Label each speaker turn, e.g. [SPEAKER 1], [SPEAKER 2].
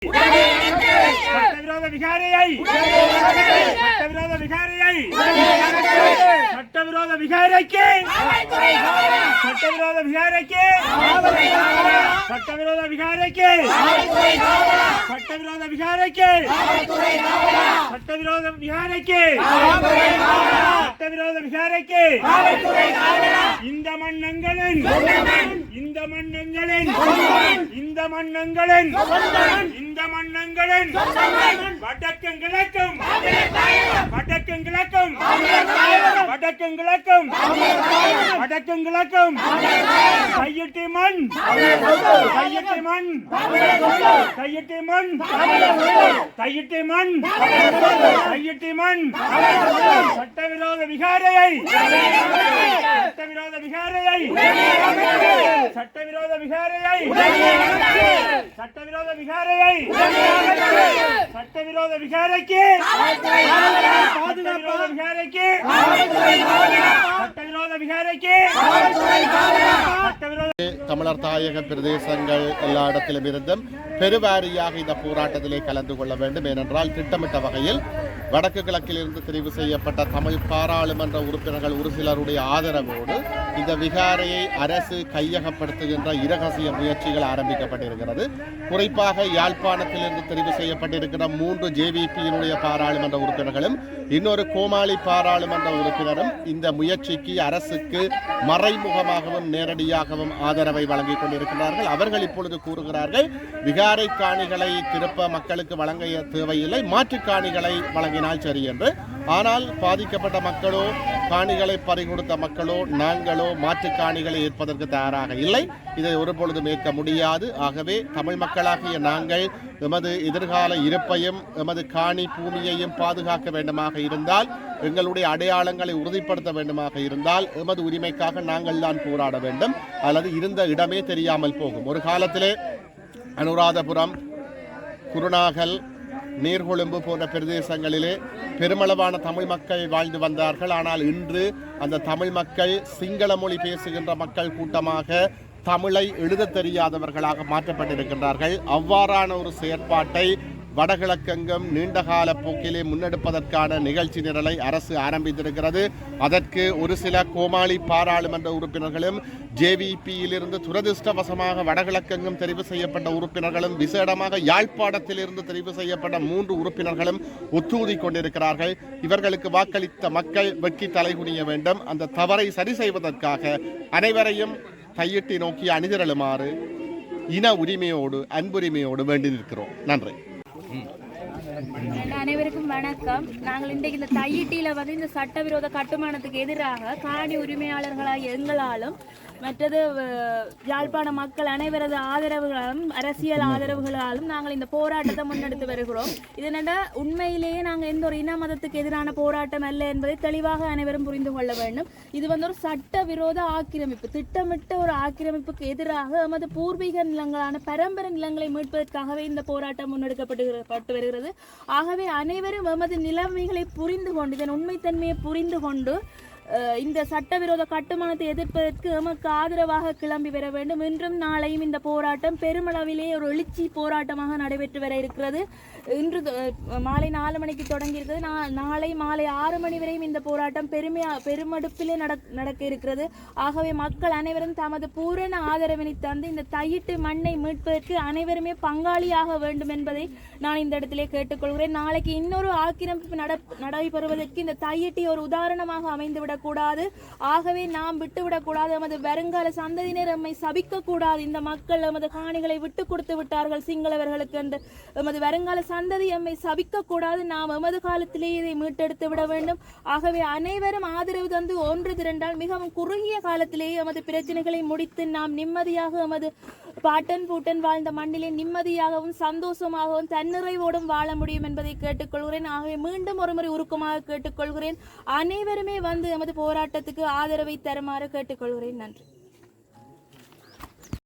[SPEAKER 1] சட்டவிரோத விகாரையை சட்டவிரோத விகாரையை சட்டவிரோத விகாரைக்கு சட்டவிரோத விகாரைக்கு சட்டவிரோத விகாரைக்கு சட்டவிரோத விகாரைக்கு சட்டவிரோத விகாரைக்கு சட்டவிரோத விகாரைக்கு இந்த மன்னங்களின் இந்த மன்னங்களின் இந்த மன்னங்களின் இந்த மன்னங்களின் வடக்கும் கிழக்கும் வடக்கும் கிழக்கும் வடக்கும் கிழக்கும் வடக்கும் கிழக்கும் கையிட்டு மண் கையிட்டு மண் கையிட்டு மண் கையிட்டு மண் கையிட்டு மண் சட்டவிரோத விகாரையை சட்டவிரோத விகாரையை சட்டவிரோத விகாரையை சட்டவிரோத விகாரையை சட்டவிரோத விகாரைக்கு சட்டவிரோத விகாரைக்கு சட்டவிரோத விகாரைக்கு
[SPEAKER 2] தமிழர் தாயக பிரதேசங்கள் எல்லா இடத்திலும் இருந்தும் பெருவாரியாக இந்த போராட்டத்திலே கலந்து கொள்ள வேண்டும். ஏனென்றால் திட்டமிட்ட வகையில் வடக்கு கிழக்கில் இருந்து தெரிவு செய்யப்பட்ட தமிழ் பாராளுமன்ற உறுப்பினர்கள் ஒரு சிலருடைய ஆதரவோடு இந்த விகாரையை அரசு கையகப்படுத்துகின்ற இரகசிய முயற்சிகள் ஆரம்பிக்கப்பட்டிருக்கிறது. குறிப்பாக யாழ்ப்பாணத்திலிருந்து தெரிவு செய்யப்பட்டிருக்கிற 3 ஜேவிபியினுடைய பாராளுமன்ற உறுப்பினர்களும் இன்னொரு கோமாளி பாராளுமன்ற உறுப்பினரும் இந்த முயற்சிக்கு அரசுக்கு மறைமுகமாகவும் நேரடியாகவும் ஆதரவை வழங்கிக் கொண்டிருக்கிறார்கள். அவர்கள் இப்பொழுது கூறுகிறார்கள், விகாரை காணிகளை திருப்ப மக்களுக்கு வழங்க தேவையில்லை, மாற்றுக் காணிகளை வழங்கினால் சரி என்று. ஆனால் பாதிக்கப்பட்ட மக்களோ காணிகளை பறிகொடுத்த மக்களோ நாங்களோ மாற்றுக் காணிகளை ஏற்பதற்கு தயாராக இல்லை. இதை ஒருபொழுதும் ஏற்க முடியாது. ஆகவே தமிழ் மக்களாகிய நாங்கள் எமது எதிர்கால இருப்பையும் எமது காணி பூமியையும் பாதுகாக்க வேண்டுமாக இருந்தால், எங்களுடைய அடையாளங்களை உறுதிப்படுத்த வேண்டுமாக இருந்தால் எமது உரிமைக்காக நாங்கள் தான் போராட வேண்டும். அல்லது இருந்த இடமே தெரியாமல் போகும். ஒரு காலத்திலே அனுராதபுரம், குருநாகல், நீர்கொழும்பு போன்ற பிரதேசங்களிலே பெருமளவான தமிழ் மக்கள் வாழ்ந்து வந்தார்கள். ஆனால் இன்று அந்த தமிழ் மக்கள் சிங்கள மொழி பேசுகின்ற மக்கள் கூட்டமாக தமிழை எழுத தெரியாதவர்களாக மாற்றப்பட்டிருக்கின்றார்கள். அவ்வாறான ஒரு செயற்பாட்டை வடகிழக்கெங்கும் நீண்டகால போக்கிலே முன்னெடுப்பதற்கான நிகழ்ச்சி நிரலை அரசு ஆரம்பித்திருக்கிறது. அதற்கு ஒரு சில கோமாளி பாராளுமன்ற உறுப்பினர்களும் ஜேவிபியிலிருந்து துரதிருஷ்டவசமாக வடகிழக்கெங்கும் தெரிவு செய்யப்பட்ட உறுப்பினர்களும் விசேடமாக யாழ்ப்பாணத்திலிருந்து தெரிவு செய்யப்பட்ட 3 உறுப்பினர்களும் ஒத்துழைதி கொண்டிருக்கிறார்கள். இவர்களுக்கு வாக்களித்த மக்கள் வெட்கி தலைகுனிய வேண்டும். அந்த தவறை சரி செய்வதற்காக அனைவரையும் கையிட்டு நோக்கி அணிதிரளுமாறு இன உரிமையோடு அன்புரிமையோடு வேண்டி நிற்கிறோம். நன்றி.
[SPEAKER 3] அனைவருக்கும் வணக்கம். நாங்கள் இன்றைக்கு இந்த தையிட்டியில இந்த சட்டவிரோத கட்டுமானத்துக்கு எதிராக காணி உரிமையாளர்களாக எங்களாலும் மற்றது யாழ்ப்பாண மக்கள் அனைவரது ஆதரவுகளாலும் அரசியல் ஆதரவுகளாலும் நாங்கள் இந்த போராட்டத்தை முன்னெடுத்து வருகிறோம். இதனால உண்மையிலேயே நாங்கள் எந்த ஒரு இன மதத்துக்கு எதிரான போராட்டம் அல்ல என்பதை தெளிவாக அனைவரும் புரிந்து கொள்ள வேண்டும். இது ஒரு சட்டவிரோத ஆக்கிரமிப்பு, திட்டமிட்ட ஒரு ஆக்கிரமிப்புக்கு எதிராக எமது பூர்வீக நிலங்களான பரம்பரை நிலங்களை மீட்பதற்காகவே இந்த போராட்டம் முன்னெடுக்கப்பட்டு வருகிறது. ஆகவே அனைவரும் எமது நிலைமைகளை புரிந்து கொண்டு இதன் உண்மைத்தன்மையை புரிந்து கொண்டு இந்த சட்டவிரோத கட்டுமானத்தை எதிர்ப்பதற்கு எமக்கு ஆதரவாக கிளம்பி வர வேண்டும். இன்றும் நாளையும் இந்த போராட்டம் பெருமளவிலே ஒரு எழுச்சி போராட்டமாக நடைபெற்று வர இருக்கிறது. இன்று மாலை 4 மணிக்கு தொடங்கி இருக்கிறது. நாளை மாலை 6 மணி வரையும் இந்த போராட்டம் பெருமடுப்பிலே நடக்க இருக்கிறது. ஆகவே மக்கள் அனைவரும் தமது பூரண ஆதரவினை தந்து இந்த தையிட்டு மண்ணை மீட்பதற்கு அனைவருமே பங்காளியாக வேண்டும் என்பதை நான் இந்த இடத்திலே கேட்டுக்கொள்கிறேன். நாளைக்கு இன்னொரு ஆக்கிரமிப்பு நடைபெறுவதற்கு இந்த தையிட்டி ஒரு உதாரணமாக அமைந்துவிட கூடாது. ஆகவே நாம் விட்டுவிடக்கூடாது. எமது வருங்கால சந்ததியினர் எம்மை சபிக்க கூடாது. இந்த மக்கள் எமது காணிகளை விட்டு கொடுத்து விட்டார்கள் சிங்களவர்களுக்கு என்று எமது வருங்கால சந்ததி எம்மை சபிக்க கூடாது. நாம் எமது காலத்திலேயே இதை மீட்டெடுத்து விட வேண்டும். ஆகவே அனைவரும் ஆதரவு தந்து ஒன்று திரண்டால் மிகவும் குறுகிய காலத்திலேயே எமது பிரச்சனைகளை முடித்து நாம் நிம்மதியாக எமது பாட்டன் பூட்டன் வாழ்ந்த மண்ணிலே நிம்மதியாகவும் சந்தோஷமாகவும் தன்னிறைவோடும் வாழ முடியும் என்பதை கேட்டுக்கொள்கிறேன். ஆகவே மீண்டும் ஒருமுறை உருக்கமாக கேட்டுக்கொள்கிறேன். அனைவருமே எமது போராட்டத்துக்கு ஆதரவை தருமாறு கேட்டுக்கொள்கிறேன். நன்றி.